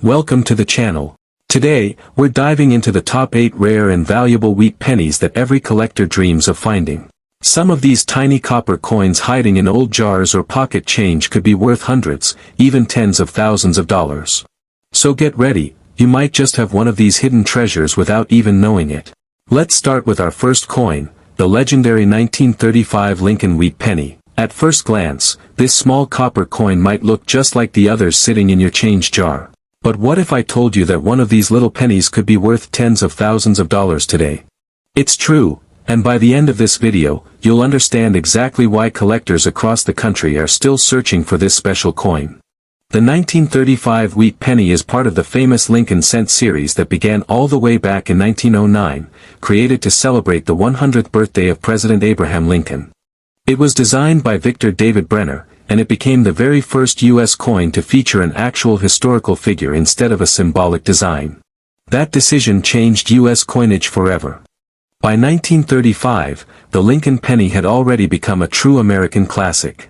Welcome to the channel. Today, we're diving into the top 8 rare and valuable wheat pennies that every collector dreams of finding. Some of these tiny copper coins hiding in old jars or pocket change could be worth hundreds, even tens of thousands of dollars. So get ready, you might just have one of these hidden treasures without even knowing it. Let's start with our first coin, the legendary 1935 Lincoln wheat penny. At first glance, this small copper coin might look just like the others sitting in your change jar. But what if I told you that one of these little pennies could be worth tens of thousands of dollars today? It's true, and by the end of this video, you'll understand exactly why collectors across the country are still searching for this special coin. The 1935 wheat penny is part of the famous Lincoln cent series that began all the way back in 1909, created to celebrate the 100th birthday of President Abraham Lincoln. It was designed by Victor David Brenner, and it became the very first U.S. coin to feature an actual historical figure instead of a symbolic design. That decision changed U.S. coinage forever. By 1935, the Lincoln penny had already become a true American classic.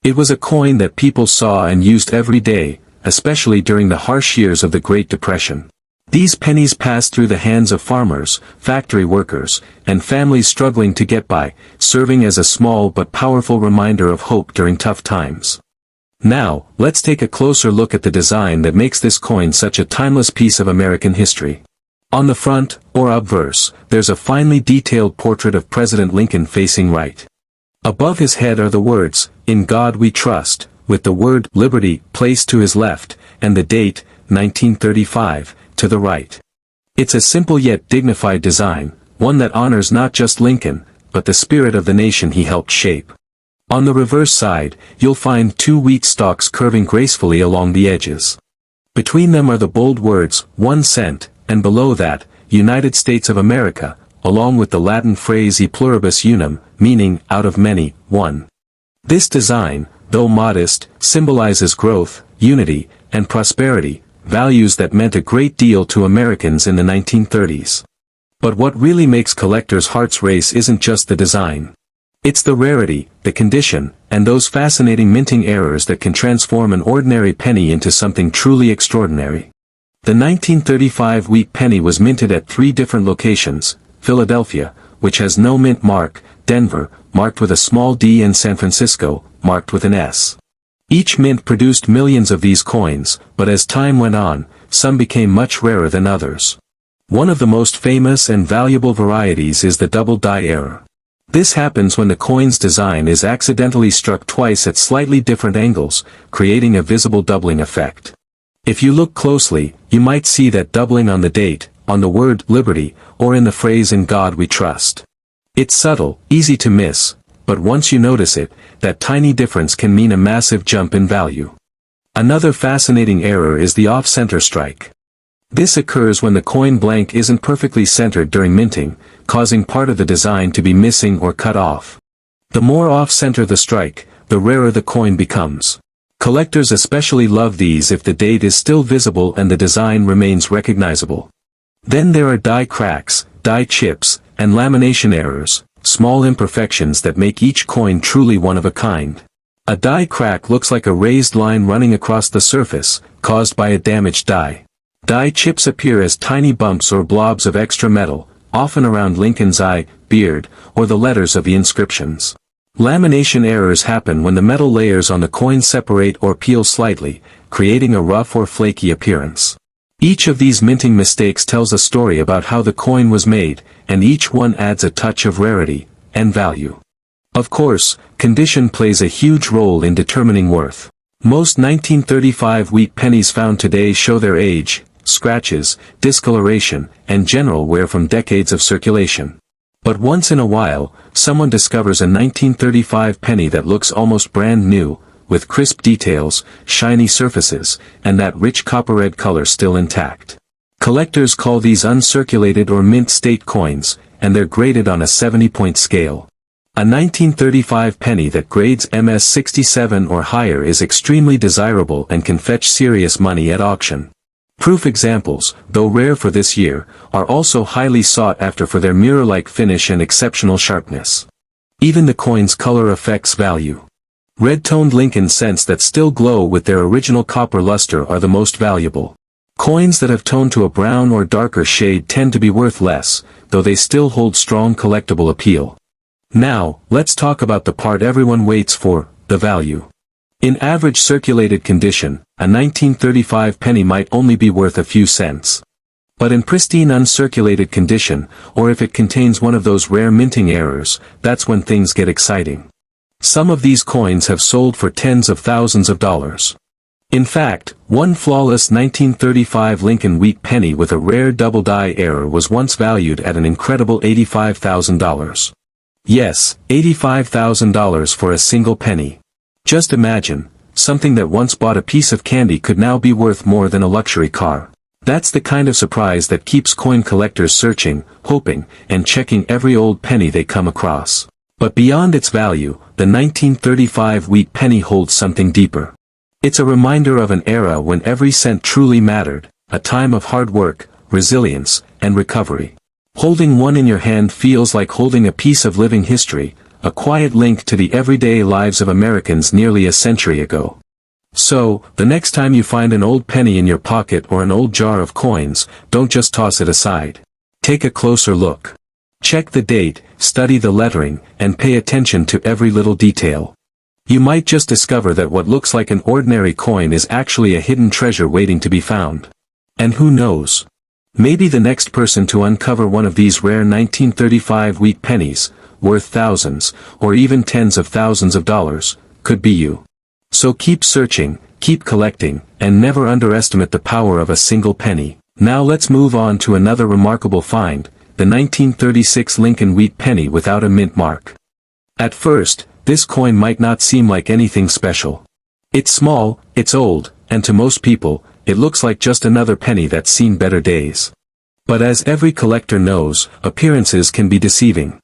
It was a coin that people saw and used every day, especially during the harsh years of the Great Depression. These pennies passed through the hands of farmers, factory workers, and families struggling to get by, serving as a small but powerful reminder of hope during tough times. Now, let's take a closer look at the design that makes this coin such a timeless piece of American history. On the front, or obverse, there's a finely detailed portrait of President Lincoln facing right. Above his head are the words, "In God We Trust," with the word "Liberty" placed to his left, and the date, 1935, to the right. It's a simple yet dignified design, one that honors not just Lincoln, but the spirit of the nation he helped shape. On the reverse side, you'll find two wheat stalks curving gracefully along the edges. Between them are the bold words, 1 cent, and below that, United States of America, along with the Latin phrase e pluribus unum, meaning, out of many, one. This design, though modest, symbolizes growth, unity, and prosperity, values that meant a great deal to Americans in the 1930s. But what really makes collectors' hearts race isn't just the design. It's the rarity, the condition, and those fascinating minting errors that can transform an ordinary penny into something truly extraordinary. The 1935 wheat penny was minted at 3 different locations: Philadelphia, which has no mint mark; Denver, marked with a small d; and San Francisco, marked with an S. Each mint produced millions of these coins, but as time went on, some became much rarer than others. One of the most famous and valuable varieties is the double die error. This happens when the coin's design is accidentally struck twice at slightly different angles, creating a visible doubling effect. If you look closely, you might see that doubling on the date, on the word "Liberty," or in the phrase "In God We Trust." It's subtle, easy to miss, but once you notice it, that tiny difference can mean a massive jump in value. Another fascinating error is the off-center strike. This occurs when the coin blank isn't perfectly centered during minting, causing part of the design to be missing or cut off. The more off-center the strike, the rarer the coin becomes. Collectors especially love these if the date is still visible and the design remains recognizable. Then there are die cracks, die chips, and lamination errors, small imperfections that make each coin truly one of a kind. A die crack looks like a raised line running across the surface, caused by a damaged die. Die chips appear as tiny bumps or blobs of extra metal, often around Lincoln's eye, beard, or the letters of the inscriptions. Lamination errors happen when the metal layers on the coin separate or peel slightly, creating a rough or flaky appearance. Each of these minting mistakes tells a story about how the coin was made, and each one adds a touch of rarity and value. Of course, condition plays a huge role in determining worth. Most 1935 wheat pennies found today show their age, scratches, discoloration, and general wear from decades of circulation. But once in a while, someone discovers a 1935 penny that looks almost brand new, with crisp details, shiny surfaces, and that rich copper-red color still intact. Collectors call these uncirculated or mint state coins, and they're graded on a 70-point scale. A 1935 penny that grades MS 67 or higher is extremely desirable and can fetch serious money at auction. Proof examples, though rare for this year, are also highly sought after for their mirror-like finish and exceptional sharpness. Even the coin's color affects value. Red-toned Lincoln cents that still glow with their original copper luster are the most valuable. Coins that have toned to a brown or darker shade tend to be worth less, though they still hold strong collectible appeal. Now, let's talk about the part everyone waits for, the value. In average circulated condition, a 1935 penny might only be worth a few cents. But in pristine uncirculated condition, or if it contains one of those rare minting errors, that's when things get exciting. Some of these coins have sold for tens of thousands of dollars. In fact, one flawless 1935 Lincoln Wheat Penny with a rare double die error was once valued at an incredible $85,000. Yes, $85,000 for a single penny. Just imagine, something that once bought a piece of candy could now be worth more than a luxury car. That's the kind of surprise that keeps coin collectors searching, hoping, and checking every old penny they come across. But beyond its value, the 1935 Wheat Penny holds something deeper. It's a reminder of an era when every cent truly mattered, a time of hard work, resilience, and recovery. Holding one in your hand feels like holding a piece of living history, a quiet link to the everyday lives of Americans nearly a century ago. So, the next time you find an old penny in your pocket or an old jar of coins, don't just toss it aside. Take a closer look. Check the date, study the lettering, and pay attention to every little detail. You might just discover that what looks like an ordinary coin is actually a hidden treasure waiting to be found. And who knows? Maybe the next person to uncover one of these rare 1935 Wheat Pennies, worth thousands, or even tens of thousands of dollars, could be you. So keep searching, keep collecting, and never underestimate the power of a single penny. Now let's move on to another remarkable find, the 1936 Lincoln Wheat Penny without a mint mark. At first, this coin might not seem like anything special. It's small, it's old, and to most people, it looks like just another penny that's seen better days. But as every collector knows, appearances can be deceiving.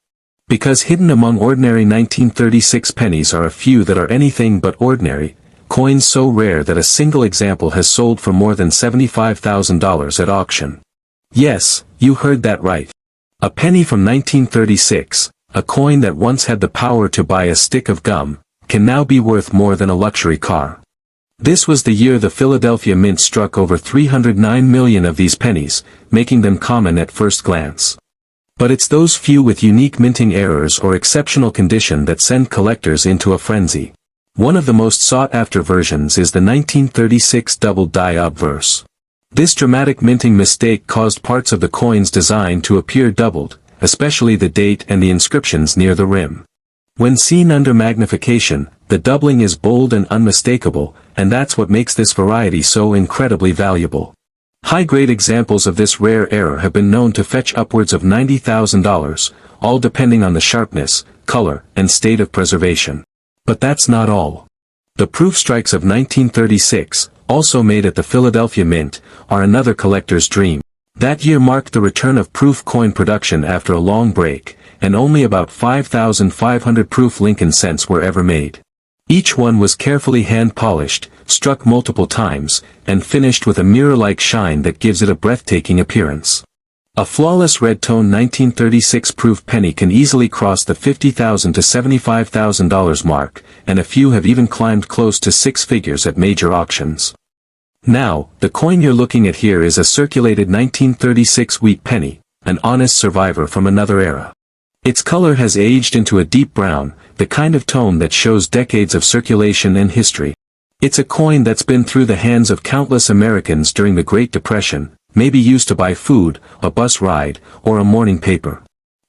Because hidden among ordinary 1936 pennies are a few that are anything but ordinary, coins so rare that a single example has sold for more than $75,000 at auction. Yes, you heard that right. A penny from 1936, a coin that once had the power to buy a stick of gum, can now be worth more than a luxury car. This was the year the Philadelphia Mint struck over 309 million of these pennies, making them common at first glance. But it's those few with unique minting errors or exceptional condition that send collectors into a frenzy. One of the most sought-after versions is the 1936 double die obverse. This dramatic minting mistake caused parts of the coin's design to appear doubled, especially the date and the inscriptions near the rim. When seen under magnification, the doubling is bold and unmistakable, and that's what makes this variety so incredibly valuable. High-grade examples of this rare error have been known to fetch upwards of $90,000, all depending on the sharpness, color, and state of preservation. But that's not all. The proof strikes of 1936, also made at the Philadelphia Mint, are another collector's dream. That year marked the return of proof coin production after a long break, and only about 5,500 proof Lincoln cents were ever made. Each one was carefully hand-polished, struck multiple times, and finished with a mirror-like shine that gives it a breathtaking appearance. A flawless red-tone 1936 proof penny can easily cross the $50,000 to $75,000 mark, and a few have even climbed close to six figures at major auctions. Now, the coin you're looking at here is a circulated 1936 Wheat Penny, an honest survivor from another era. Its color has aged into a deep brown, the kind of tone that shows decades of circulation and history. It's a coin that's been through the hands of countless Americans during the Great Depression, maybe used to buy food, a bus ride, or a morning paper.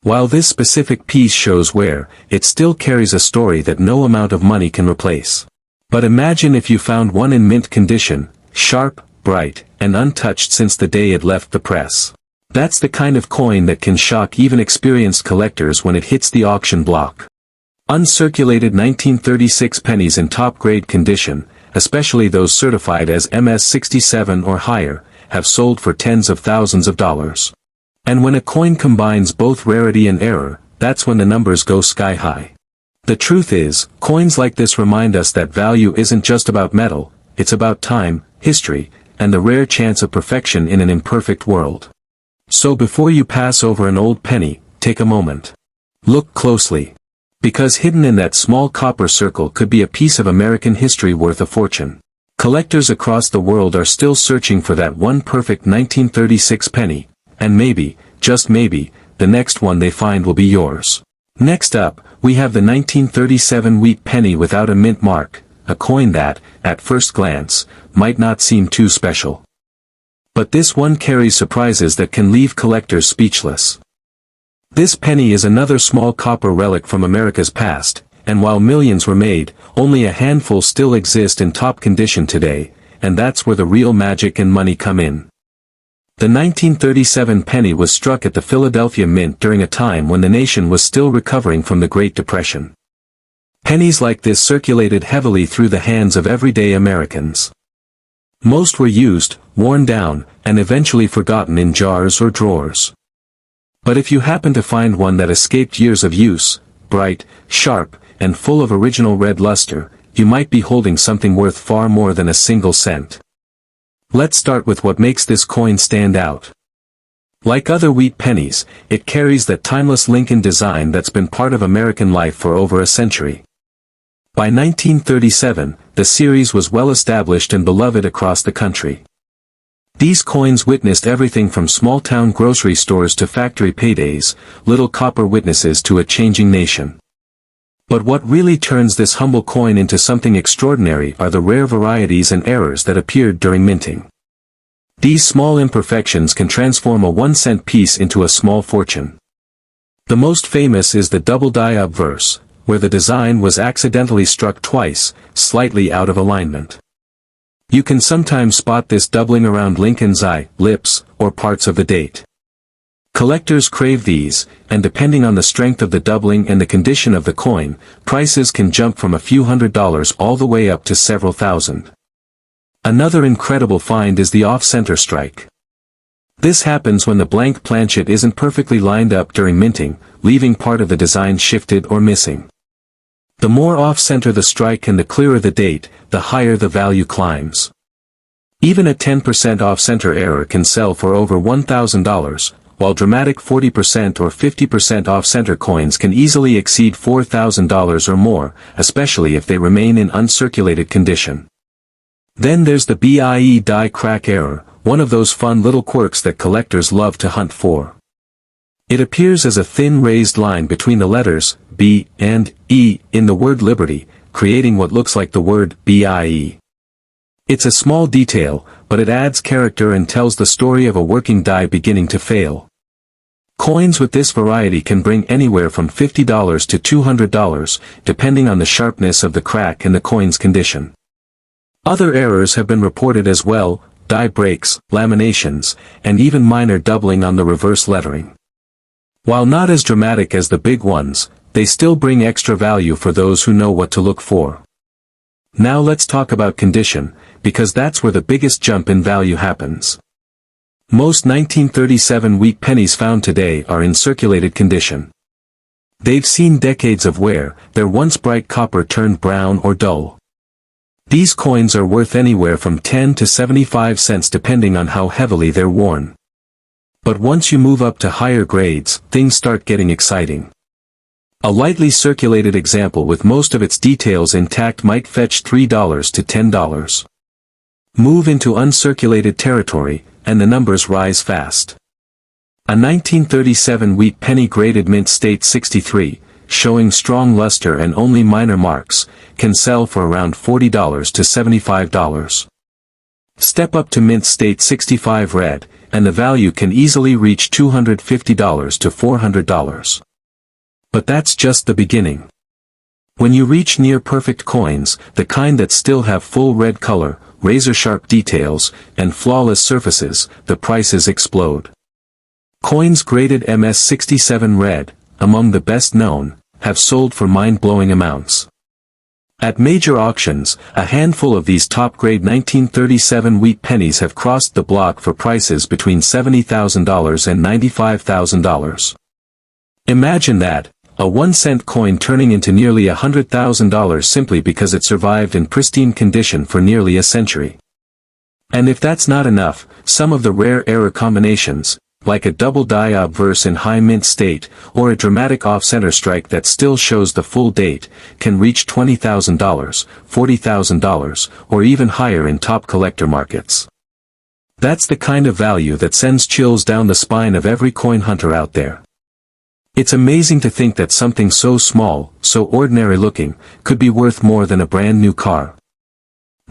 While this specific piece shows wear, it still carries a story that no amount of money can replace. But imagine if you found one in mint condition, sharp, bright, and untouched since the day it left the press. That's the kind of coin that can shock even experienced collectors when it hits the auction block. Uncirculated 1936 pennies in top-grade condition, especially those certified as MS-67 or higher, have sold for tens of thousands of dollars. And when a coin combines both rarity and error, that's when the numbers go sky high. The truth is, coins like this remind us that value isn't just about metal, it's about time, history, and the rare chance of perfection in an imperfect world. So before you pass over an old penny, take a moment. Look closely. Because hidden in that small copper circle could be a piece of American history worth a fortune. Collectors across the world are still searching for that one perfect 1936 penny, and maybe, just maybe, the next one they find will be yours. Next up, we have the 1937 wheat penny without a mint mark, a coin that, at first glance, might not seem too special. But this one carries surprises that can leave collectors speechless. This penny is another small copper relic from America's past, and while millions were made, only a handful still exist in top condition today, and that's where the real magic and money come in. The 1937 penny was struck at the Philadelphia Mint during a time when the nation was still recovering from the Great Depression. Pennies like this circulated heavily through the hands of everyday Americans. Most were used, worn down, and eventually forgotten in jars or drawers. But if you happen to find one that escaped years of use, bright, sharp, and full of original red luster, you might be holding something worth far more than a single cent. Let's start with what makes this coin stand out. Like other wheat pennies, it carries that timeless Lincoln design that's been part of American life for over a century. By 1937, the series was well established and beloved across the country. These coins witnessed everything from small-town grocery stores to factory paydays, little copper witnesses to a changing nation. But what really turns this humble coin into something extraordinary are the rare varieties and errors that appeared during minting. These small imperfections can transform a 1-cent piece into a small fortune. The most famous is the double die obverse, where the design was accidentally struck twice, slightly out of alignment. You can sometimes spot this doubling around Lincoln's eye, lips, or parts of the date. Collectors crave these, and depending on the strength of the doubling and the condition of the coin, prices can jump from a few $100s all the way up to several thousand. Another incredible find is the off-center strike. This happens when the blank planchet isn't perfectly lined up during minting, leaving part of the design shifted or missing. The more off-center the strike and the clearer the date, the higher the value climbs. Even a 10% off-center error can sell for over $1,000, while dramatic 40% or 50% off-center coins can easily exceed $4,000 or more, especially if they remain in uncirculated condition. Then there's the BIE die crack error, one of those fun little quirks that collectors love to hunt for. It appears as a thin raised line between the letters B and E in the word liberty, creating what looks like the word BIE. It's a small detail, but it adds character and tells the story of a working die beginning to fail. Coins with this variety can bring anywhere from $50 to $200, depending on the sharpness of the crack and the coin's condition. Other errors have been reported as well, die breaks, laminations, and even minor doubling on the reverse lettering. While not as dramatic as the big ones, they still bring extra value for those who know what to look for. Now let's talk about condition, because that's where the biggest jump in value happens. Most 1937 wheat pennies found today are in circulated condition. They've seen decades of wear, their once bright copper turned brown or dull. These coins are worth anywhere from 10 to 75 cents depending on how heavily they're worn. But once you move up to higher grades, things start getting exciting. A lightly circulated example with most of its details intact might fetch $3 to $10. Move into uncirculated territory, and the numbers rise fast. A 1937 wheat penny graded mint state 63, showing strong luster and only minor marks, can sell for around $40 to $75. Step up to mint state 65 red, and the value can easily reach $250 to $400. But that's just the beginning. When you reach near perfect coins, the kind that still have full red color, razor-sharp details, and flawless surfaces, the prices explode. Coins graded MS67 red, among the best known, have sold for mind-blowing amounts. At major auctions, a handful of these top-grade 1937 wheat pennies have crossed the block for prices between $70,000 and $95,000. Imagine that, a 1-cent coin turning into nearly $100,000 simply because it survived in pristine condition for nearly a century. And if that's not enough, some of the rare error combinations, like a double die obverse in high mint state, or a dramatic off-center strike that still shows the full date, can reach $20,000, $40,000, or even higher in top collector markets. That's the kind of value that sends chills down the spine of every coin hunter out there. It's amazing to think that something so small, so ordinary looking, could be worth more than a brand new car.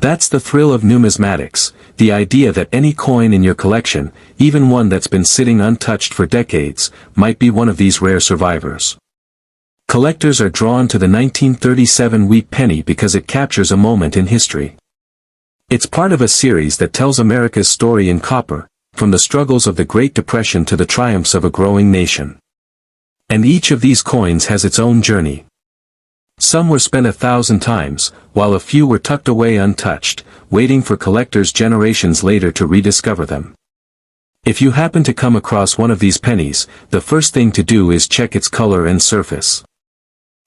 That's the thrill of numismatics, the idea that any coin in your collection, even one that's been sitting untouched for decades, might be one of these rare survivors. Collectors are drawn to the 1937 Wheat Penny because it captures a moment in history. It's part of a series that tells America's story in copper, from the struggles of the Great Depression to the triumphs of a growing nation. And each of these coins has its own journey. Some were spent 1,000 times, while a few were tucked away untouched, waiting for collectors generations later to rediscover them. If you happen to come across one of these pennies, the first thing to do is check its color and surface.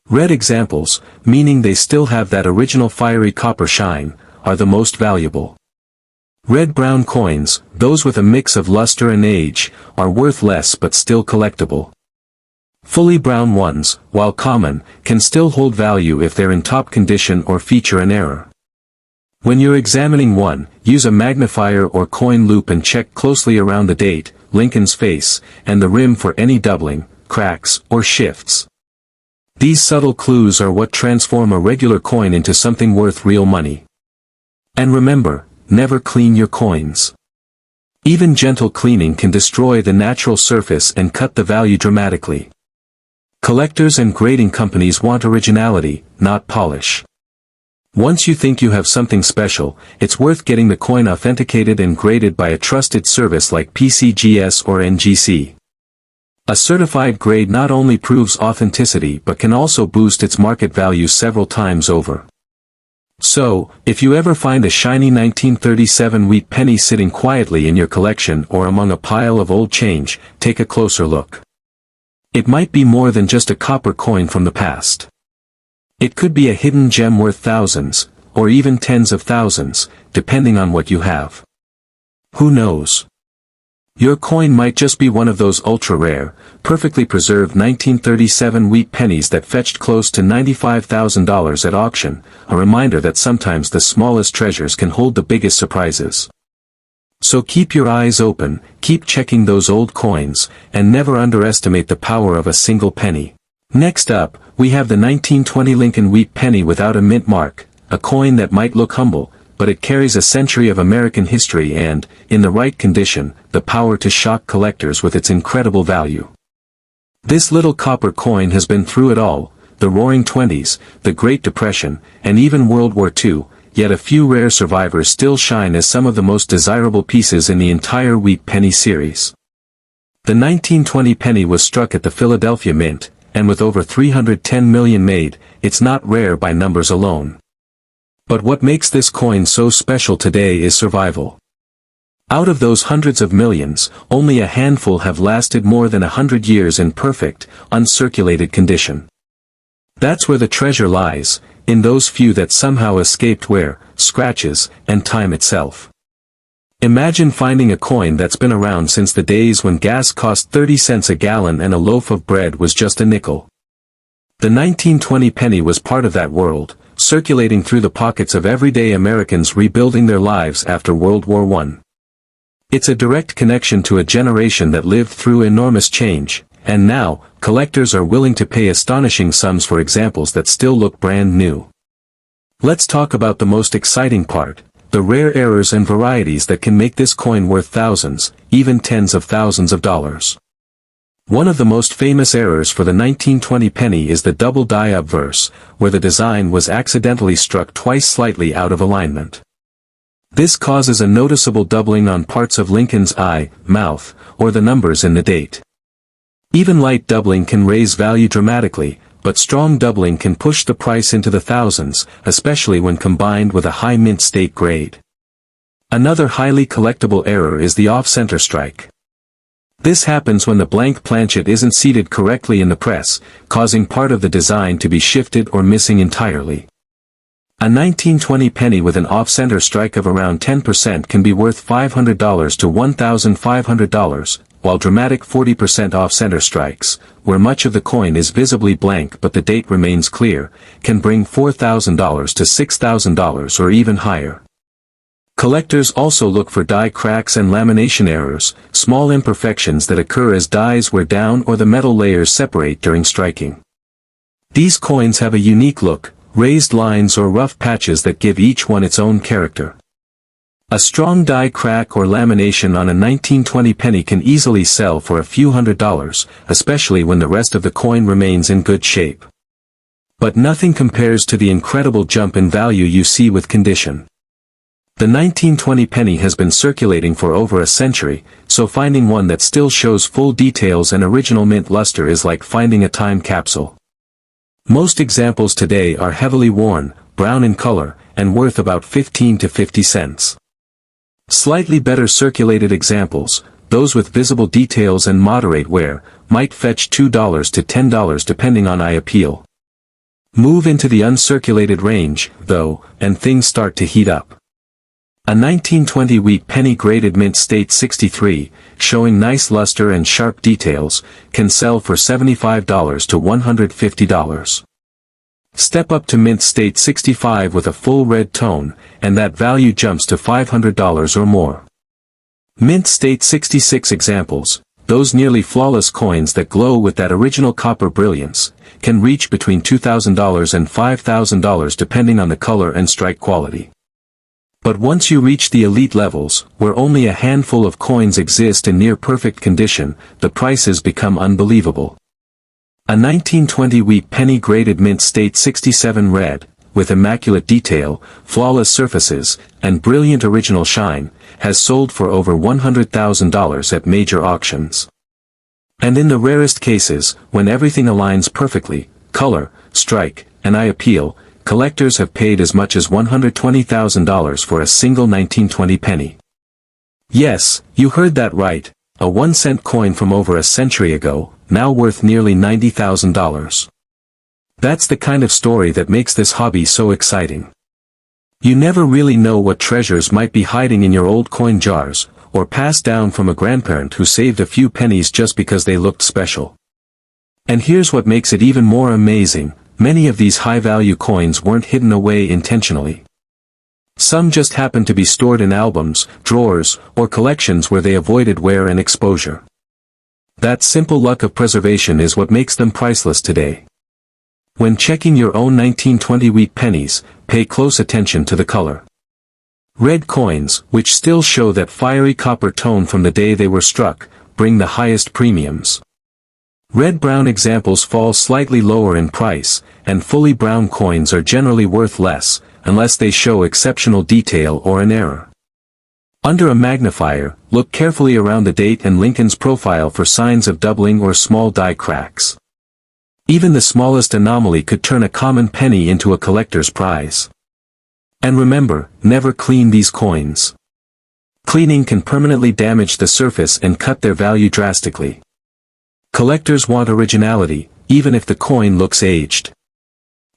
Red examples, meaning they still have that original fiery copper shine, are the most valuable. Red-brown coins, those with a mix of luster and age, are worth less but still collectible. Fully brown ones, while common, can still hold value if they're in top condition or feature an error. When you're examining one, use a magnifier or coin loop and check closely around the date, Lincoln's face, and the rim for any doubling, cracks, or shifts. These subtle clues are what transform a regular coin into something worth real money. And remember, never clean your coins. Even gentle cleaning can destroy the natural surface and cut the value dramatically. Collectors and grading companies want originality, not polish. Once you think you have something special, it's worth getting the coin authenticated and graded by a trusted service like PCGS or NGC. A certified grade not only proves authenticity but can also boost its market value several times over. So, if you ever find a shiny 1937 Wheat Penny sitting quietly in your collection or among a pile of old change, take a closer look. It might be more than just a copper coin from the past. It could be a hidden gem worth thousands, or even tens of thousands, depending on what you have. Who knows? Your coin might just be one of those ultra-rare, perfectly preserved 1937 Wheat Pennies that fetched close to $95,000 at auction, a reminder that sometimes the smallest treasures can hold the biggest surprises. So keep your eyes open, keep checking those old coins, and never underestimate the power of a single penny. Next up, we have the 1920 Lincoln Wheat Penny without a mint mark, a coin that might look humble, but it carries a century of American history and, in the right condition, the power to shock collectors with its incredible value. This little copper coin has been through it all, the Roaring Twenties, the Great Depression, and even World War II, yet a few rare survivors still shine as some of the most desirable pieces in the entire Wheat Penny series. The 1920 penny was struck at the Philadelphia Mint, and with over 310 million made, it's not rare by numbers alone. But what makes this coin so special today is survival. Out of those hundreds of millions, only a handful have lasted more than 100 years in perfect, uncirculated condition. That's where the treasure lies, in those few that somehow escaped wear, scratches, and time itself. Imagine finding a coin that's been around since the days when gas cost 30 cents a gallon and a loaf of bread was just a nickel. The 1920 penny was part of that world, circulating through the pockets of everyday Americans rebuilding their lives after World War I. It's a direct connection to a generation that lived through enormous change, and now, collectors are willing to pay astonishing sums for examples that still look brand new. Let's talk about the most exciting part, the rare errors and varieties that can make this coin worth thousands, even tens of thousands of dollars. One of the most famous errors for the 1920 penny is the double die obverse, where the design was accidentally struck twice slightly out of alignment. This causes a noticeable doubling on parts of Lincoln's eye, mouth, or the numbers in the date. Even light doubling can raise value dramatically, but strong doubling can push the price into the thousands, especially when combined with a high mint state grade. Another highly collectible error is the off-center strike. This happens when the blank planchet isn't seated correctly in the press, causing part of the design to be shifted or missing entirely. A 1920 penny with an off-center strike of around 10% can be worth $500 to $1,500, while dramatic 40% off-center strikes, where much of the coin is visibly blank but the date remains clear, can bring $4,000 to $6,000 or even higher. Collectors also look for die cracks and lamination errors, small imperfections that occur as dies wear down or the metal layers separate during striking. These coins have a unique look, raised lines or rough patches that give each one its own character. A strong die crack or lamination on a 1920 penny can easily sell for a few $100s, especially when the rest of the coin remains in good shape. But nothing compares to the incredible jump in value you see with condition. The 1920 penny has been circulating for over a century, so finding one that still shows full details and original mint luster is like finding a time capsule. Most examples today are heavily worn, brown in color, and worth about 15 to 50 cents. Slightly better circulated examples, those with visible details and moderate wear, might fetch $2 to $10 depending on eye appeal. Move into the uncirculated range, though, and things start to heat up. A 1920 wheat penny graded mint state 63, showing nice luster and sharp details, can sell for $75 to $150. Step up to mint state 65 with a full red tone, and that value jumps to $500 or more. Mint state 66 examples, those nearly flawless coins that glow with that original copper brilliance, can reach between $2,000 and $5,000 depending on the color and strike quality. But once you reach the elite levels, where only a handful of coins exist in near-perfect condition, the prices become unbelievable. A 1920 wheat penny graded mint state 67 red, with immaculate detail, flawless surfaces, and brilliant original shine, has sold for over $100,000 at major auctions. And in the rarest cases, when everything aligns perfectly, color, strike, and eye appeal, collectors have paid as much as $120,000 for a single 1920 penny. Yes, you heard that right, a 1-cent coin from over a century ago, now worth nearly $90,000. That's the kind of story that makes this hobby so exciting. You never really know what treasures might be hiding in your old coin jars, or passed down from a grandparent who saved a few pennies just because they looked special. And here's what makes it even more amazing. Many of these high-value coins weren't hidden away intentionally. Some just happened to be stored in albums, drawers, or collections where they avoided wear and exposure. That simple luck of preservation is what makes them priceless today. When checking your own 1920 wheat pennies, pay close attention to the color. Red coins, which still show that fiery copper tone from the day they were struck, bring the highest premiums. Red-brown examples fall slightly lower in price, and fully brown coins are generally worth less, unless they show exceptional detail or an error. Under a magnifier, look carefully around the date and Lincoln's profile for signs of doubling or small die cracks. Even the smallest anomaly could turn a common penny into a collector's prize. And remember, never clean these coins. Cleaning can permanently damage the surface and cut their value drastically. Collectors want originality, even if the coin looks aged.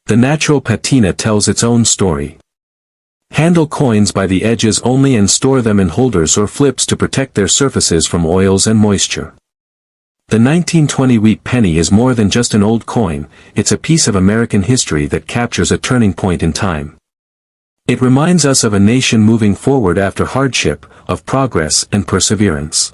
The natural patina tells its own story. Handle coins by the edges only and store them in holders or flips to protect their surfaces from oils and moisture. The 1920 wheat penny is more than just an old coin, it's a piece of American history that captures a turning point in time. It reminds us of a nation moving forward after hardship, of progress and perseverance.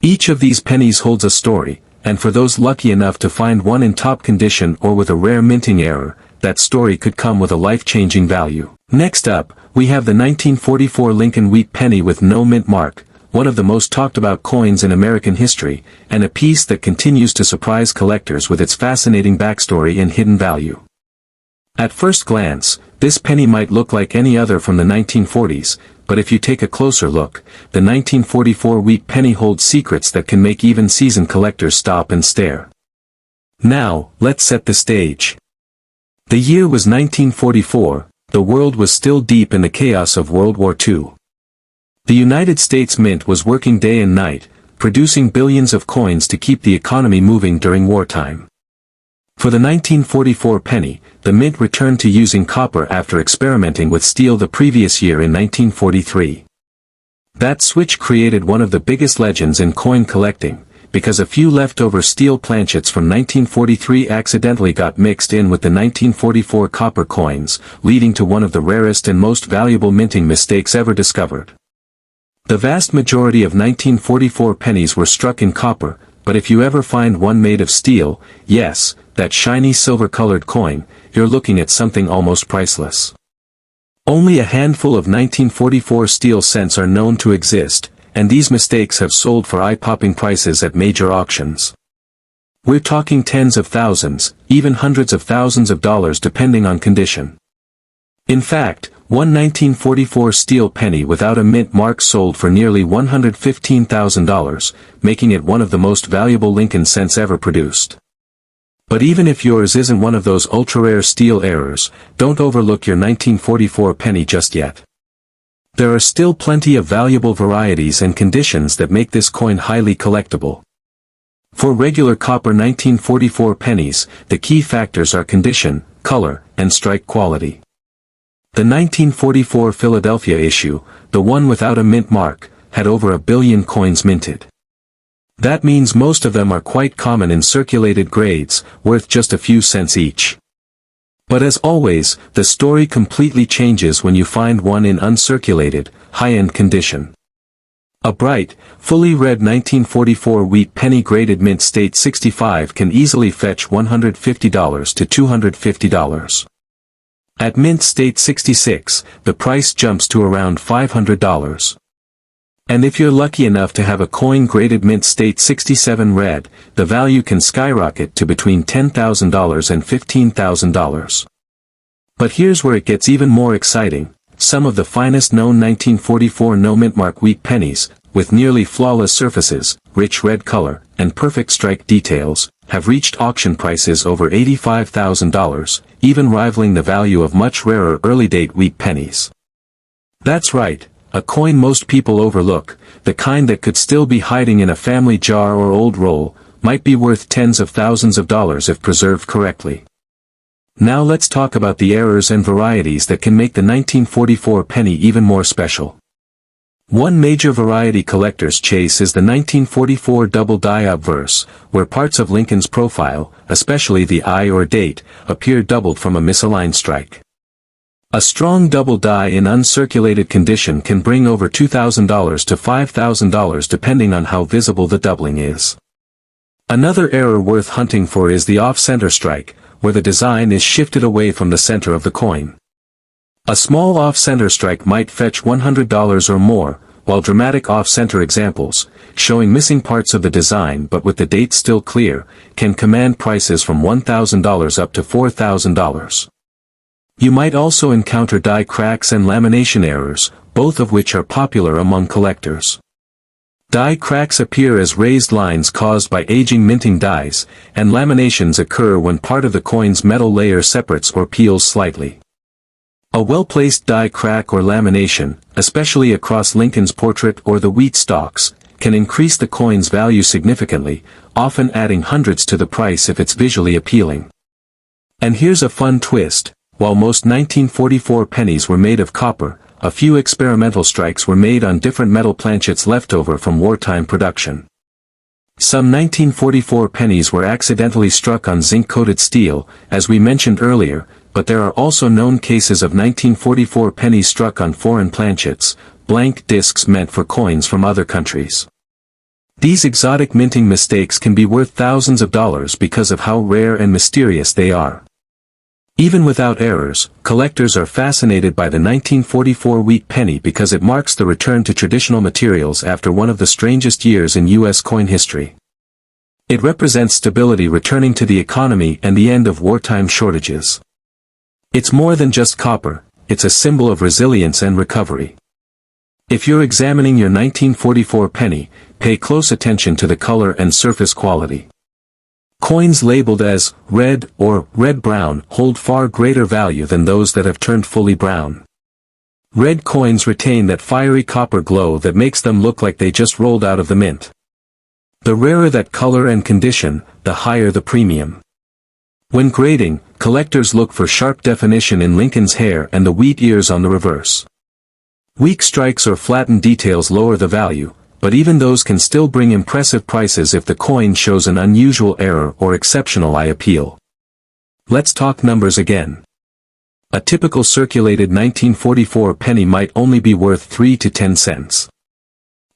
Each of these pennies holds a story, and for those lucky enough to find one in top condition or with a rare minting error, that story could come with a life-changing value. Next up, we have the 1944 Lincoln wheat penny with no mint mark, one of the most talked about coins in American history, and a piece that continues to surprise collectors with its fascinating backstory and hidden value. At first glance, this penny might look like any other from the 1940s, but if you take a closer look, the 1944 wheat penny holds secrets that can make even seasoned collectors stop and stare. Now, let's set the stage. The year was 1944, the world was still deep in the chaos of World War II. The United States Mint was working day and night, producing billions of coins to keep the economy moving during wartime. For the 1944 penny, the mint returned to using copper after experimenting with steel the previous year in 1943. That switch created one of the biggest legends in coin collecting, because a few leftover steel planchets from 1943 accidentally got mixed in with the 1944 copper coins, leading to one of the rarest and most valuable minting mistakes ever discovered. The vast majority of 1944 pennies were struck in copper, but if you ever find one made of steel, yes, that shiny silver-colored coin, you're looking at something almost priceless. Only a handful of 1944 steel cents are known to exist, and these mistakes have sold for eye-popping prices at major auctions. We're talking tens of thousands, even hundreds of thousands of dollars depending on condition. In fact, one 1944 steel penny without a mint mark sold for nearly $115,000, making it one of the most valuable Lincoln cents ever produced. But even if yours isn't one of those ultra-rare steel errors, don't overlook your 1944 penny just yet. There are still plenty of valuable varieties and conditions that make this coin highly collectible. For regular copper 1944 pennies, the key factors are condition, color, and strike quality. The 1944 Philadelphia issue, the one without a mint mark, had over 1 billion coins minted. That means most of them are quite common in circulated grades, worth just a few cents each. But as always, the story completely changes when you find one in uncirculated, high-end condition. A bright, fully red 1944 wheat penny graded mint state 65 can easily fetch $150 to $250. At mint state 66, the price jumps to around $500. And if you're lucky enough to have a coin graded mint state 67 red, the value can skyrocket to between $10,000 and $15,000. But here's where it gets even more exciting. Some of the finest known 1944 no mint mark wheat pennies, with nearly flawless surfaces, rich red color, and perfect strike details, have reached auction prices over $85,000, even rivaling the value of much rarer early-date wheat pennies. That's right, a coin most people overlook, the kind that could still be hiding in a family jar or old roll, might be worth tens of thousands of dollars if preserved correctly. Now let's talk about the errors and varieties that can make the 1944 penny even more special. One major variety collectors chase is the 1944 double die obverse, where parts of Lincoln's profile, especially the eye or date, appear doubled from a misaligned strike. A strong double die in uncirculated condition can bring over $2,000 to $5,000 depending on how visible the doubling is. Another error worth hunting for is the off-center strike, where the design is shifted away from the center of the coin. A small off-center strike might fetch $100 or more, while dramatic off-center examples, showing missing parts of the design but with the date still clear, can command prices from $1,000 up to $4,000. You might also encounter die cracks and lamination errors, both of which are popular among collectors. Die cracks appear as raised lines caused by aging minting dies, and laminations occur when part of the coin's metal layer separates or peels slightly. A well-placed die crack or lamination, especially across Lincoln's portrait or the wheat stalks, can increase the coin's value significantly, often adding hundreds to the price if it's visually appealing. And here's a fun twist: while most 1944 pennies were made of copper, a few experimental strikes were made on different metal planchets left over from wartime production. Some 1944 pennies were accidentally struck on zinc-coated steel, as we mentioned earlier, but there are also known cases of 1944 pennies struck on foreign planchets, blank discs meant for coins from other countries. These exotic minting mistakes can be worth thousands of dollars because of how rare and mysterious they are. Even without errors, collectors are fascinated by the 1944 wheat penny because it marks the return to traditional materials after one of the strangest years in U.S. coin history. It represents stability returning to the economy and the end of wartime shortages. It's more than just copper, it's a symbol of resilience and recovery. If you're examining your 1944 penny, pay close attention to the color and surface quality. Coins labeled as red or red-brown hold far greater value than those that have turned fully brown. Red coins retain that fiery copper glow that makes them look like they just rolled out of the mint. The rarer that color and condition, the higher the premium. When grading, collectors look for sharp definition in Lincoln's hair and the wheat ears on the reverse. Weak strikes or flattened details lower the value, but even those can still bring impressive prices if the coin shows an unusual error or exceptional eye appeal. Let's talk numbers again. A typical circulated 1944 penny might only be worth 3 to 10 cents.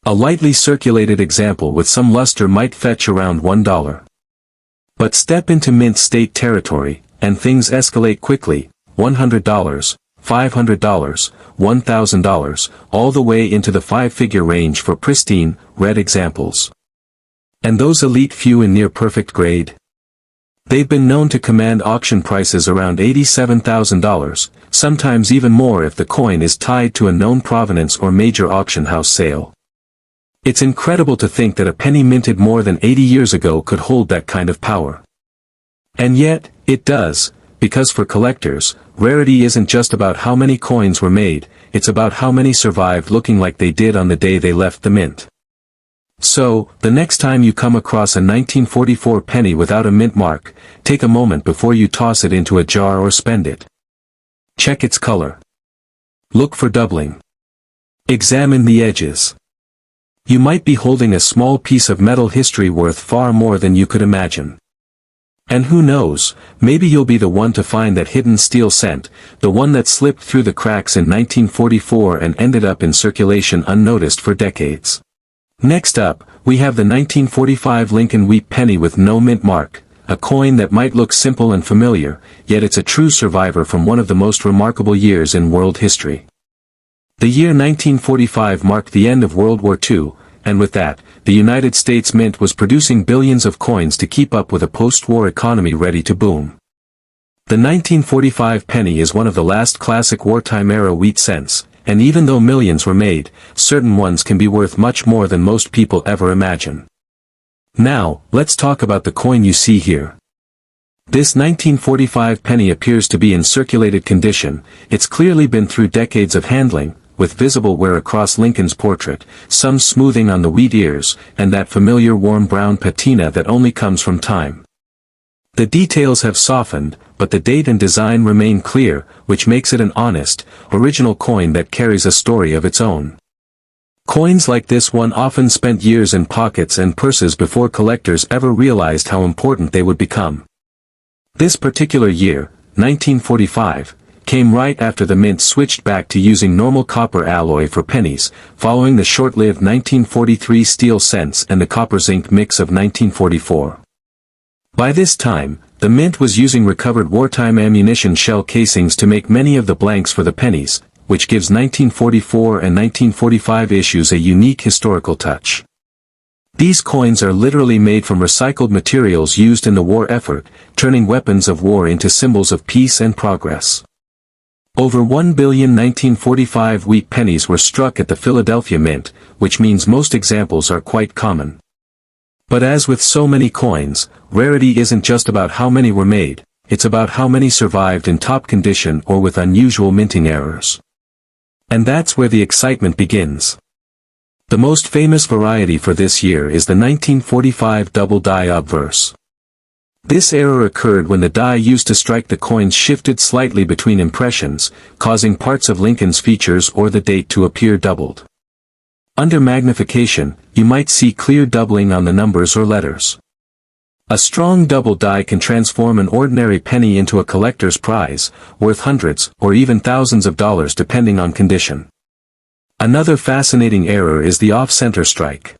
A lightly circulated example with some luster might fetch around $1. But step into mint state territory, and things escalate quickly: $100, $500, $1,000, all the way into the five-figure range for pristine, red examples. And those elite few in near-perfect grade? They've been known to command auction prices around $87,000, sometimes even more if the coin is tied to a known provenance or major auction house sale. It's incredible to think that a penny minted more than 80 years ago could hold that kind of power. And yet, it does, because for collectors, rarity isn't just about how many coins were made, it's about how many survived looking like they did on the day they left the mint. So, the next time you come across a 1944 penny without a mint mark, take a moment before you toss it into a jar or spend it. Check its color. Look for doubling. Examine the edges. You might be holding a small piece of metal history worth far more than you could imagine. And who knows, maybe you'll be the one to find that hidden steel cent, the one that slipped through the cracks in 1944 and ended up in circulation unnoticed for decades. Next up, we have the 1945 Lincoln Wheat Penny with no mint mark, a coin that might look simple and familiar, yet it's a true survivor from one of the most remarkable years in world history. The year 1945 marked the end of World War II, and with that, the United States Mint was producing billions of coins to keep up with a post-war economy ready to boom. The 1945 penny is one of the last classic wartime-era wheat cents, and even though millions were made, certain ones can be worth much more than most people ever imagine. Now, let's talk about the coin you see here. This 1945 penny appears to be in circulated condition. It's clearly been through decades of handling, with visible wear across Lincoln's portrait, some smoothing on the wheat ears, and that familiar warm brown patina that only comes from time. The details have softened, but the date and design remain clear, which makes it an honest, original coin that carries a story of its own. Coins like this one often spent years in pockets and purses before collectors ever realized how important they would become. This particular year, 1945, came right after the mint switched back to using normal copper alloy for pennies, following the short-lived 1943 steel cents and the copper-zinc mix of 1944. By this time, the mint was using recovered wartime ammunition shell casings to make many of the blanks for the pennies, which gives 1944 and 1945 issues a unique historical touch. These coins are literally made from recycled materials used in the war effort, turning weapons of war into symbols of peace and progress. Over 1 billion 1945 wheat pennies were struck at the Philadelphia Mint, which means most examples are quite common. But as with so many coins, rarity isn't just about how many were made, it's about how many survived in top condition or with unusual minting errors. And that's where the excitement begins. The most famous variety for this year is the 1945 double die obverse. This error occurred when the die used to strike the coins shifted slightly between impressions, causing parts of Lincoln's features or the date to appear doubled. Under magnification, you might see clear doubling on the numbers or letters. A strong double die can transform an ordinary penny into a collector's prize, worth hundreds or even thousands of dollars depending on condition. Another fascinating error is the off-center strike.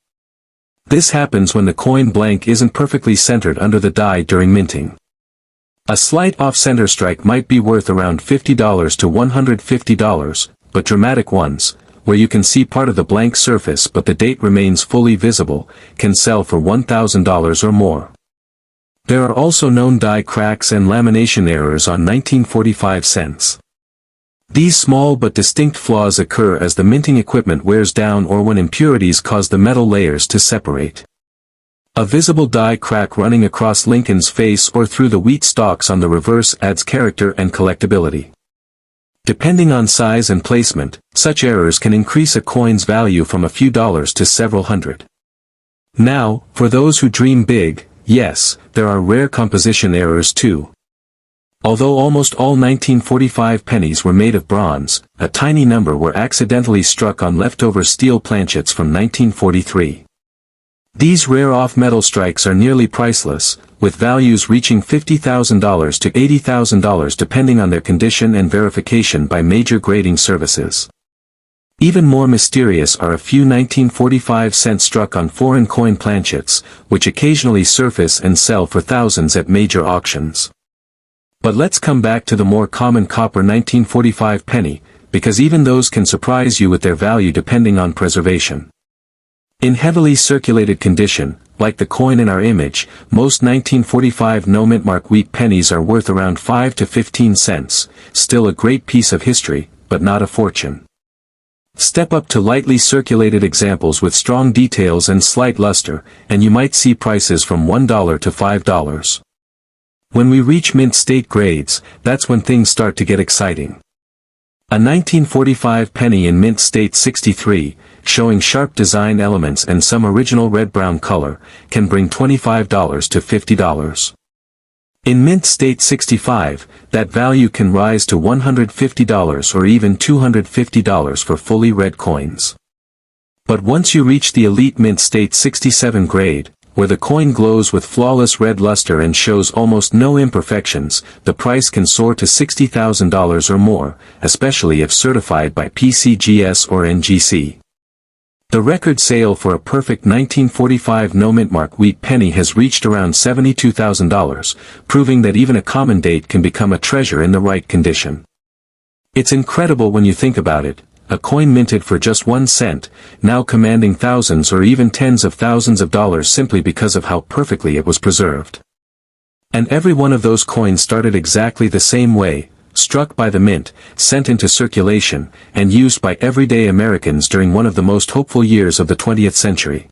This happens when the coin blank isn't perfectly centered under the die during minting. A slight off-center strike might be worth around $50 to $150, but dramatic ones, where you can see part of the blank surface but the date remains fully visible, can sell for $1,000 or more. There are also known die cracks and lamination errors on 1945 cents. These small but distinct flaws occur as the minting equipment wears down or when impurities cause the metal layers to separate. A visible die crack running across Lincoln's face or through the wheat stalks on the reverse adds character and collectability. Depending on size and placement, such errors can increase a coin's value from a few dollars to several hundred. Now, for those who dream big, yes, there are rare composition errors too. Although almost all 1945 pennies were made of bronze, a tiny number were accidentally struck on leftover steel planchets from 1943. These rare off-metal strikes are nearly priceless, with values reaching $50,000 to $80,000 depending on their condition and verification by major grading services. Even more mysterious are a few 1945 cents struck on foreign coin planchets, which occasionally surface and sell for thousands at major auctions. But let's come back to the more common copper 1945 penny, because even those can surprise you with their value depending on preservation. In heavily circulated condition, like the coin in our image, most 1945 no-mint mark wheat pennies are worth around 5 to 15 cents, still a great piece of history, but not a fortune. Step up to lightly circulated examples with strong details and slight luster, and you might see prices from $1 to $5. When we reach mint state grades, that's when things start to get exciting. A 1945 penny in mint state 63, showing sharp design elements and some original red-brown color, can bring $25 to $50. In mint state 65, that value can rise to $150 or even $250 for fully red coins. But once you reach the elite mint state 67 grade, where the coin glows with flawless red luster and shows almost no imperfections, the price can soar to $60,000 or more, especially if certified by PCGS or NGC. The record sale for a perfect 1945 no-mint mark wheat penny has reached around $72,000, proving that even a common date can become a treasure in the right condition. It's incredible when you think about it, a coin minted for just 1 cent, now commanding thousands or even tens of thousands of dollars simply because of how perfectly it was preserved. And every one of those coins started exactly the same way, struck by the mint, sent into circulation, and used by everyday Americans during one of the most hopeful years of the 20th century.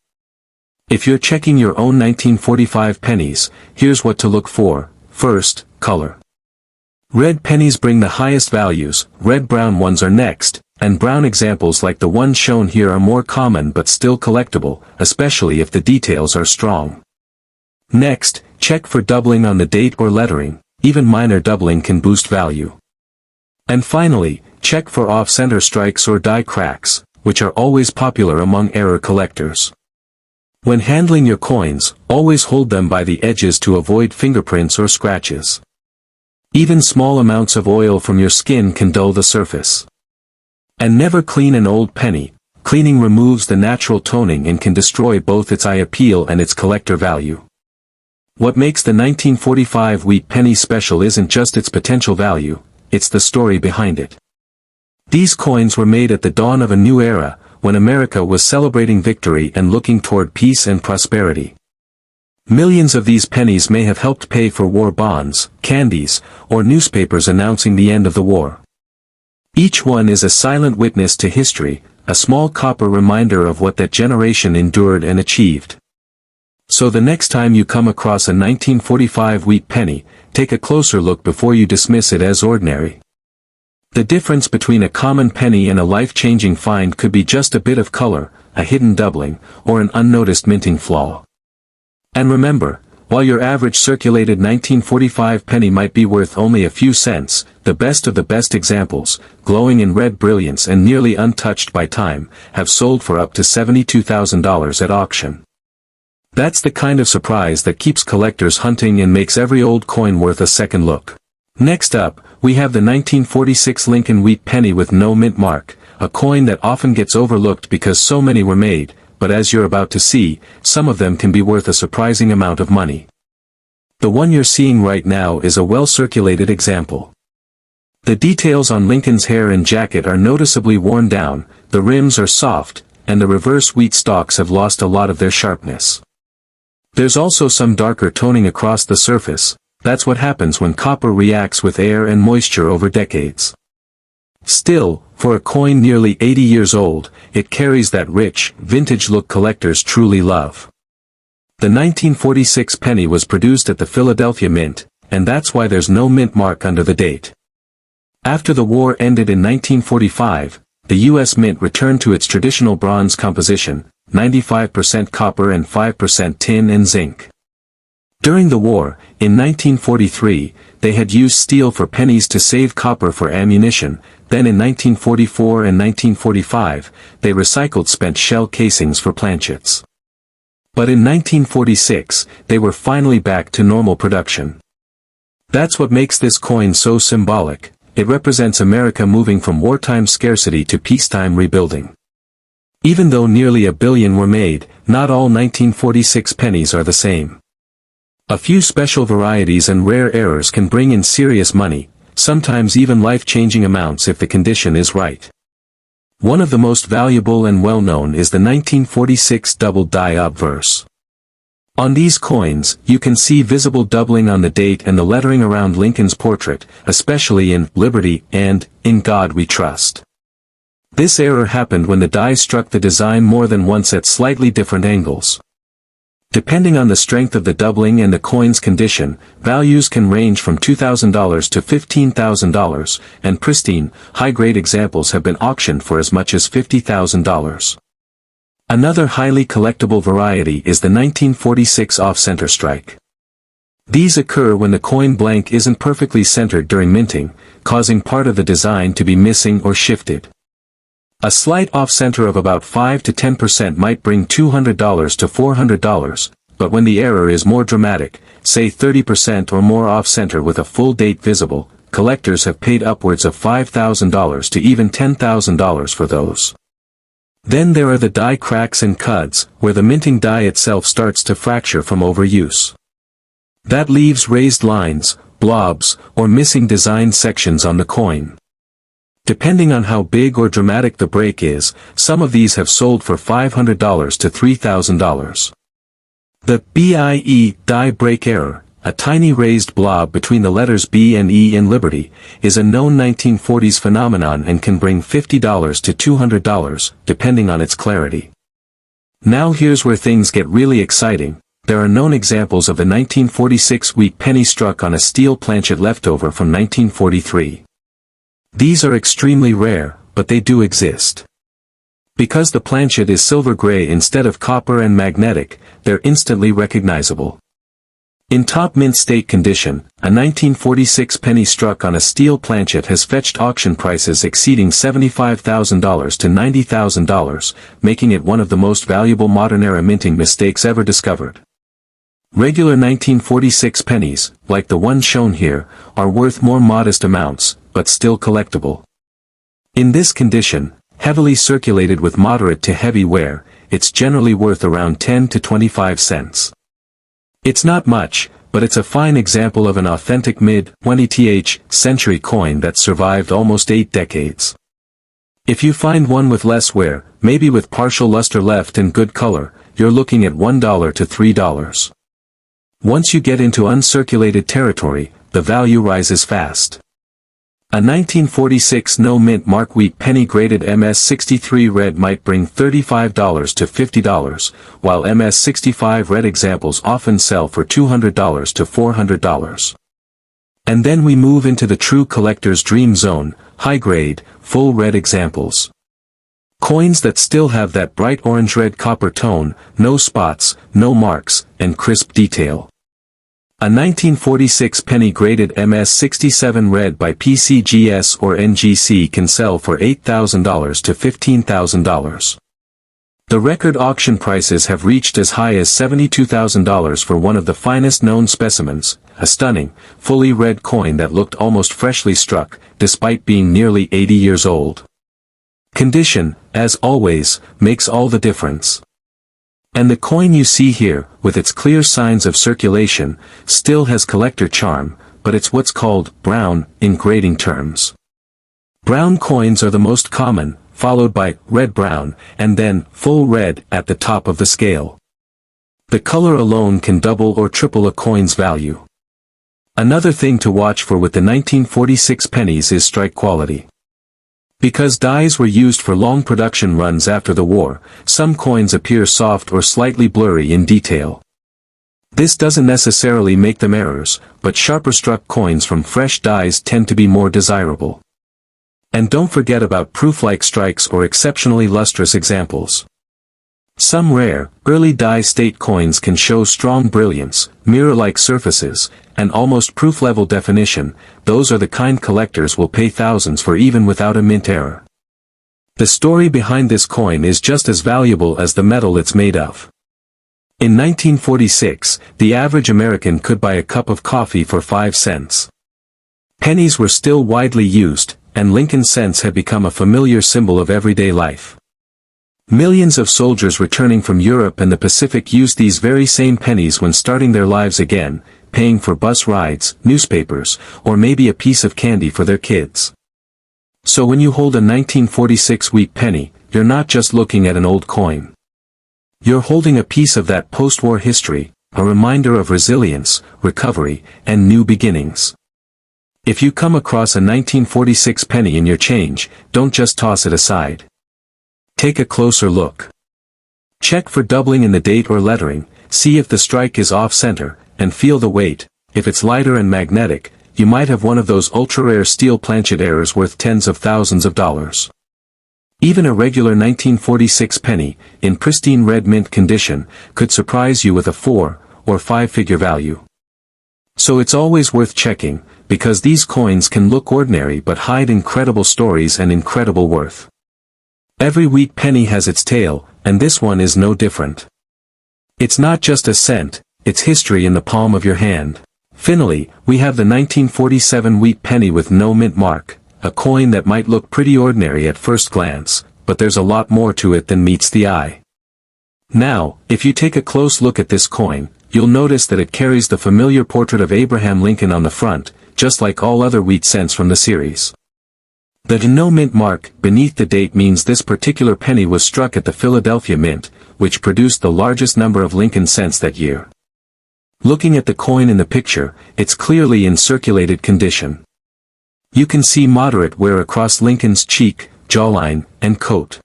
If you're checking your own 1945 pennies, here's what to look for. First, color. Red pennies bring the highest values, red-brown ones are next, and brown examples like the one shown here are more common but still collectible, especially if the details are strong. Next, check for doubling on the date or lettering. Even minor doubling can boost value. And finally, check for off-center strikes or die cracks, which are always popular among error collectors. When handling your coins, always hold them by the edges to avoid fingerprints or scratches. Even small amounts of oil from your skin can dull the surface. And never clean an old penny. Cleaning removes the natural toning and can destroy both its eye appeal and its collector value. What makes the 1945 wheat penny special isn't just its potential value, it's the story behind it. These coins were made at the dawn of a new era, when America was celebrating victory and looking toward peace and prosperity. Millions of these pennies may have helped pay for war bonds, candies, or newspapers announcing the end of the war. Each one is a silent witness to history, a small copper reminder of what that generation endured and achieved. So the next time you come across a 1945 wheat penny, take a closer look before you dismiss it as ordinary. The difference between a common penny and a life-changing find could be just a bit of color, a hidden doubling, or an unnoticed minting flaw. And remember, while your average circulated 1945 penny might be worth only a few cents, the best of the best examples, glowing in red brilliance and nearly untouched by time, have sold for up to $72,000 at auction. That's the kind of surprise that keeps collectors hunting and makes every old coin worth a second look. Next up, we have the 1946 Lincoln wheat penny with no mint mark, a coin that often gets overlooked because so many were made, but as you're about to see, some of them can be worth a surprising amount of money. The one you're seeing right now is a well-circulated example. The details on Lincoln's hair and jacket are noticeably worn down, the rims are soft, and the reverse wheat stalks have lost a lot of their sharpness. There's also some darker toning across the surface. That's what happens when copper reacts with air and moisture over decades. Still, for a coin nearly 80 years old, it carries that rich, vintage look collectors truly love. The 1946 penny was produced at the Philadelphia Mint, and that's why there's no mint mark under the date. After the war ended in 1945, the U.S. Mint returned to its traditional bronze composition, 95% copper and 5% tin and zinc. During the war, in 1943, they had used steel for pennies to save copper for ammunition. Then in 1944 and 1945, they recycled spent shell casings for planchets. But in 1946, they were finally back to normal production. That's what makes this coin so symbolic. It represents America moving from wartime scarcity to peacetime rebuilding. Even though nearly 1 billion were made, not all 1946 pennies are the same. A few special varieties and rare errors can bring in serious money, sometimes even life-changing amounts if the condition is right. One of the most valuable and well-known is the 1946 double die obverse. On these coins, you can see visible doubling on the date and the lettering around Lincoln's portrait, especially in Liberty and In God We Trust. This error happened when the die struck the design more than once at slightly different angles. Depending on the strength of the doubling and the coin's condition, values can range from $2,000 to $15,000, and pristine, high-grade examples have been auctioned for as much as $50,000. Another highly collectible variety is the 1946 off-center strike. These occur when the coin blank isn't perfectly centered during minting, causing part of the design to be missing or shifted. A slight off-center of about 5 to 10% might bring $200 to $400, but when the error is more dramatic, say 30% or more off-center with a full date visible, collectors have paid upwards of $5,000 to even $10,000 for those. Then there are the die cracks and cuds, where the minting die itself starts to fracture from overuse. That leaves raised lines, blobs, or missing design sections on the coin. Depending on how big or dramatic the break is, some of these have sold for $500 to $3,000. The BIE die break error, a tiny raised blob between the letters B and E in Liberty, is a known 1940s phenomenon and can bring $50 to $200, depending on its clarity. Now here's where things get really exciting. There are known examples of the 1946 wheat penny struck on a steel planchet leftover from 1943. These are extremely rare, but they do exist. Because the planchet is silver gray instead of copper and they're instantly recognizable. In top mint state condition, a 1946 penny struck on a steel planchet has fetched auction prices exceeding $75,000 to $90,000, making it one of the most valuable modern-era minting mistakes ever discovered. Regular 1946 pennies, like the one shown here, are worth more modest amounts, but still collectible. In this condition, heavily circulated with moderate to heavy wear, it's generally worth around 10 to 25 cents. It's not much, but it's a fine example of an authentic mid-20th century coin that survived almost 8 decades. If you find one with less wear, maybe with partial luster left and good color, you're looking at $1 to $3. Once you get into uncirculated territory, the value rises fast. A 1946 no-mint mark wheat penny graded MS63 red might bring $35 to $50, while MS65 red examples often sell for $200 to $400. And then we move into the true collector's dream zone, high-grade, full red examples. Coins that still have that bright orange-red copper tone, no spots, no marks, and crisp detail. A 1946 penny graded MS67 red by PCGS or NGC can sell for $8,000 to $15,000. The record auction prices have reached as high as $72,000 for one of the finest known specimens, a stunning, fully red coin that looked almost freshly struck, despite being nearly 80 years old. Condition, as always, makes all the difference. And the coin you see here, with its clear signs of circulation, still has collector charm, but it's what's called brown in grading terms. Brown coins are the most common, followed by red-brown, and then full red at the top of the scale. The color alone can double or triple a coin's value. Another thing to watch for with the 1946 pennies is strike quality. Because dies were used for long production runs after the war, some coins appear soft or slightly blurry in detail. This doesn't necessarily make them errors, but sharper struck coins from fresh dies tend to be more desirable. And don't forget about proof-like strikes or exceptionally lustrous examples. Some rare, early die-state coins can show strong brilliance, mirror-like surfaces, and almost proof-level definition. Those are the kind collectors will pay thousands for even without a mint error. The story behind this coin is just as valuable as the metal it's made of. In 1946, the average American could buy a cup of coffee for 5 cents. Pennies were still widely used, and Lincoln cents had become a familiar symbol of everyday life. Millions of soldiers returning from Europe and the Pacific used these very same pennies when starting their lives again, paying for bus rides, newspapers, or maybe a piece of candy for their kids. So when you hold a 1946 wheat penny, you're not just looking at an old coin. You're holding a piece of that post-war history, a reminder of resilience, recovery, and new beginnings. If you come across a 1946 penny in your change, don't just toss it aside. Take a closer look. Check for doubling in the date or lettering, see if the strike is off-center, and feel the weight. If it's lighter and magnetic, you might have one of those ultra-rare steel planchet errors worth tens of thousands of dollars. Even a regular 1946 penny, in pristine red mint condition, could surprise you with a 4 or 5-figure value. So it's always worth checking, because these coins can look ordinary but hide incredible stories and incredible worth. Every wheat penny has its tale, and this one is no different. It's not just a cent, it's history in the palm of your hand. Finally, we have the 1947 wheat penny with no mint mark, a coin that might look pretty ordinary at first glance, but there's a lot more to it than meets the eye. Now, if you take a close look at this coin, you'll notice that it carries the familiar portrait of Abraham Lincoln on the front, just like all other wheat cents from the series. The no mint mark beneath the date means this particular penny was struck at the Philadelphia Mint, which produced the largest number of Lincoln cents that year. Looking at the coin in the picture, it's clearly in circulated condition. You can see moderate wear across Lincoln's cheek, jawline, and coat.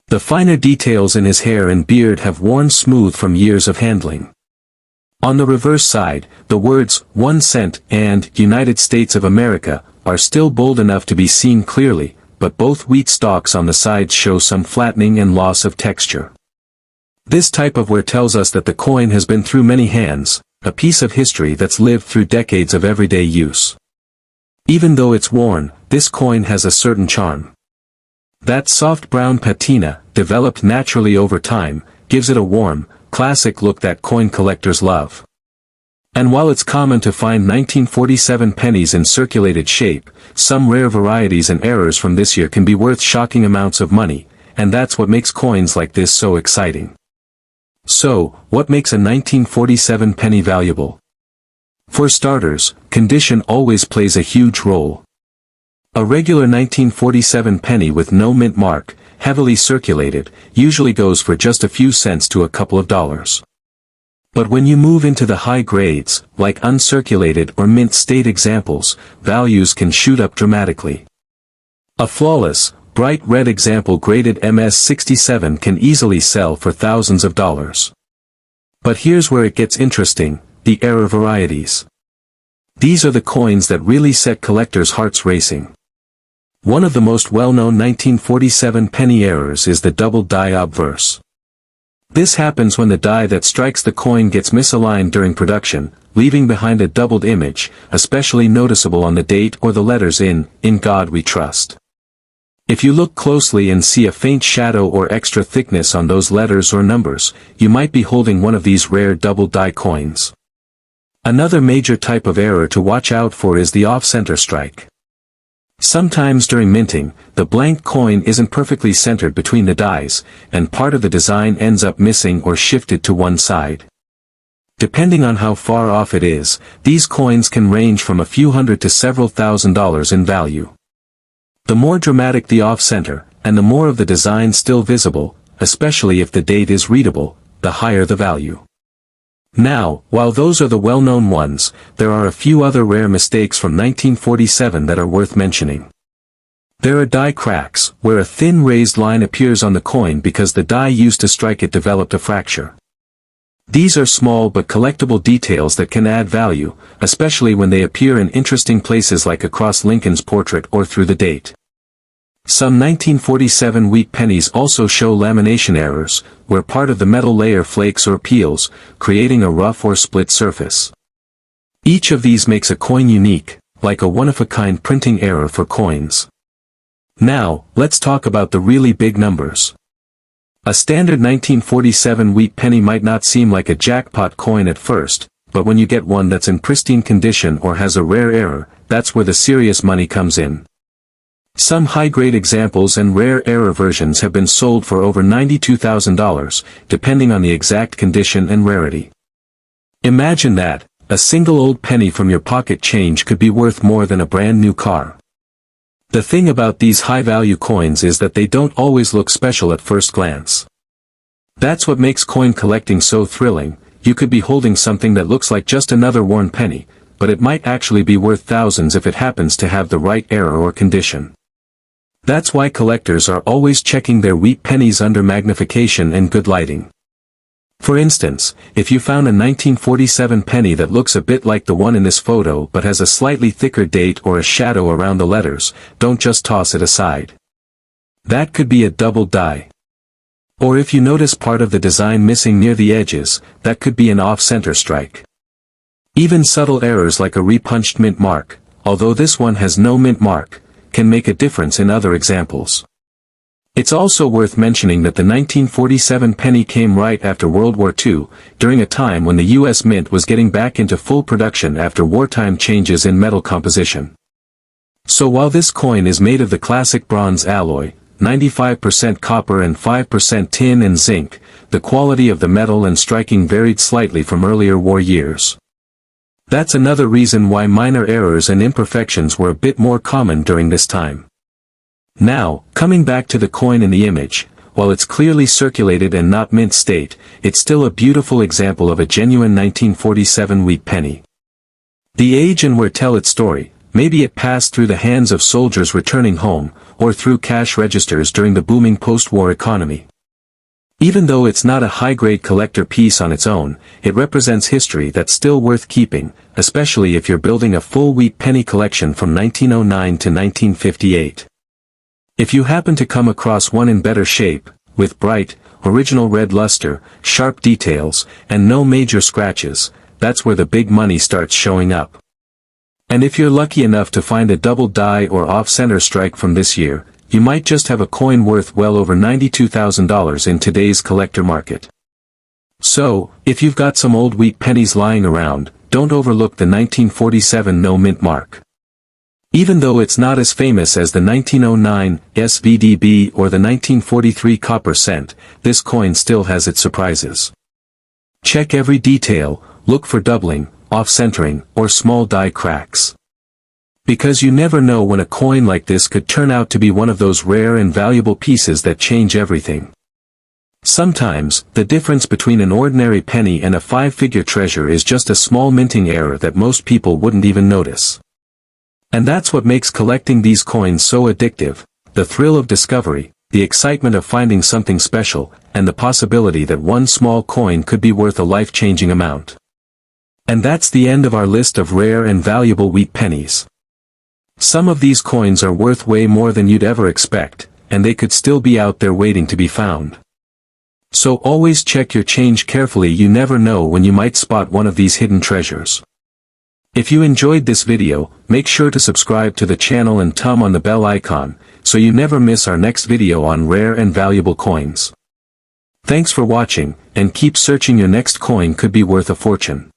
The finer details in his hair and beard have worn smooth from years of handling. On the reverse side, the words 1 cent and United States of America are still bold enough to be seen clearly, but both wheat stalks on the sides show some flattening and loss of texture. This type of wear tells us that the coin has been through many hands, a piece of history that's lived through decades of everyday use. Even though it's worn, this coin has a certain charm. That soft brown patina, developed naturally over time, gives it a warm, classic look that coin collectors love. And while it's common to find 1947 pennies in circulated shape, some rare varieties and errors from this year can be worth shocking amounts of money, and that's what makes coins like this so exciting. So, what makes a 1947 penny valuable? For starters, condition always plays a huge role. A regular 1947 penny with no mint mark, heavily circulated, usually goes for just a few cents to a couple of dollars. But when you move into the high grades, like uncirculated or mint state examples, values can shoot up dramatically. A flawless, bright red example graded MS-67 can easily sell for thousands of dollars. But here's where it gets interesting, the error varieties. These are the coins that really set collectors' hearts racing. One of the most well-known 1947 penny errors is the double die obverse. This happens when the die that strikes the coin gets misaligned during production, leaving behind a doubled image, especially noticeable on the date or the letters In God We Trust. If you look closely and see a faint shadow or extra thickness on those letters or numbers, you might be holding one of these rare double die coins. Another major type of error to watch out for is the off-center strike. Sometimes during minting, the blank coin isn't perfectly centered between the dies, and part of the design ends up missing or shifted to one side. Depending on how far off it is, these coins can range from a few hundred to several $1,000s in value. The more dramatic the off-center, and the more of the design still visible, especially if the date is readable, the higher the value. Now, while those are the well-known ones, there are a few other rare mistakes from 1947 that are worth mentioning. There are die cracks, where a thin raised line appears on the coin because the die used to strike it developed a fracture. These are small but collectible details that can add value, especially when they appear in interesting places like across Lincoln's portrait or through the date. Some 1947 wheat pennies also show lamination errors, where part of the metal layer flakes or peels, creating a rough or split surface. Each of these makes a coin unique, like a one-of-a-kind printing error for coins. Now, let's talk about the really big numbers. A standard 1947 wheat penny might not seem like a jackpot coin at first, but when you get one that's in pristine condition or has a rare error, that's where the serious money comes in. Some high-grade examples and rare error versions have been sold for over $92,000, depending on the exact condition and rarity. Imagine that, a single old penny from your pocket change could be worth more than a brand new car. The thing about these high-value coins is that they don't always look special at first glance. That's what makes coin collecting so thrilling. You could be holding something that looks like just another worn penny, but it might actually be worth thousands if it happens to have the right error or condition. That's why collectors are always checking their wheat pennies under magnification and good lighting. For instance, if you found a 1947 penny that looks a bit like the one in this photo but has a slightly thicker date or a shadow around the letters, don't just toss it aside. That could be a double die. Or if you notice part of the design missing near the edges, that could be an off-center strike. Even subtle errors like a repunched mint mark, although this one has no mint mark, can make a difference in other examples. It's also worth mentioning that the 1947 penny came right after World War II, during a time when the U.S. Mint was getting back into full production after wartime changes in metal composition. So while this coin is made of the classic bronze alloy, 95% copper and 5% tin and zinc, the quality of the metal and striking varied slightly from earlier war years. That's another reason why minor errors and imperfections were a bit more common during this time. Now, coming back to the coin in the image, while it's clearly circulated and not mint state, it's still a beautiful example of a genuine 1947 wheat penny. The age and where tell its story. Maybe it passed through the hands of soldiers returning home, or through cash registers during the booming post-war economy. Even though it's not a high-grade collector piece on its own, it represents history that's still worth keeping, especially if you're building a full wheat penny collection from 1909 to 1958. If you happen to come across one in better shape, with bright, original red luster, sharp details, and no major scratches, that's where the big money starts showing up. And if you're lucky enough to find a double die or off-center strike from this year, you might just have a coin worth well over $92,000 in today's collector market. So, if you've got some old wheat pennies lying around, don't overlook the 1947 no mint mark. Even though it's not as famous as the 1909 SVDB or the 1943 copper cent, this coin still has its surprises. Check every detail, look for doubling, off-centering, or small die cracks. Because you never know when a coin like this could turn out to be one of those rare and valuable pieces that change everything. Sometimes, the difference between an ordinary penny and a five-figure treasure is just a small minting error that most people wouldn't even notice. And that's what makes collecting these coins so addictive, the thrill of discovery, the excitement of finding something special, and the possibility that one small coin could be worth a life-changing amount. And that's the end of our list of rare and valuable wheat pennies. Some of these coins are worth way more than you'd ever expect, and they could still be out there waiting to be found. So always check your change carefully, you never know when you might spot one of these hidden treasures. If you enjoyed this video, make sure to subscribe to the channel and thumb on the bell icon, so you never miss our next video on rare and valuable coins. Thanks for watching, and keep searching, your next coin could be worth a fortune.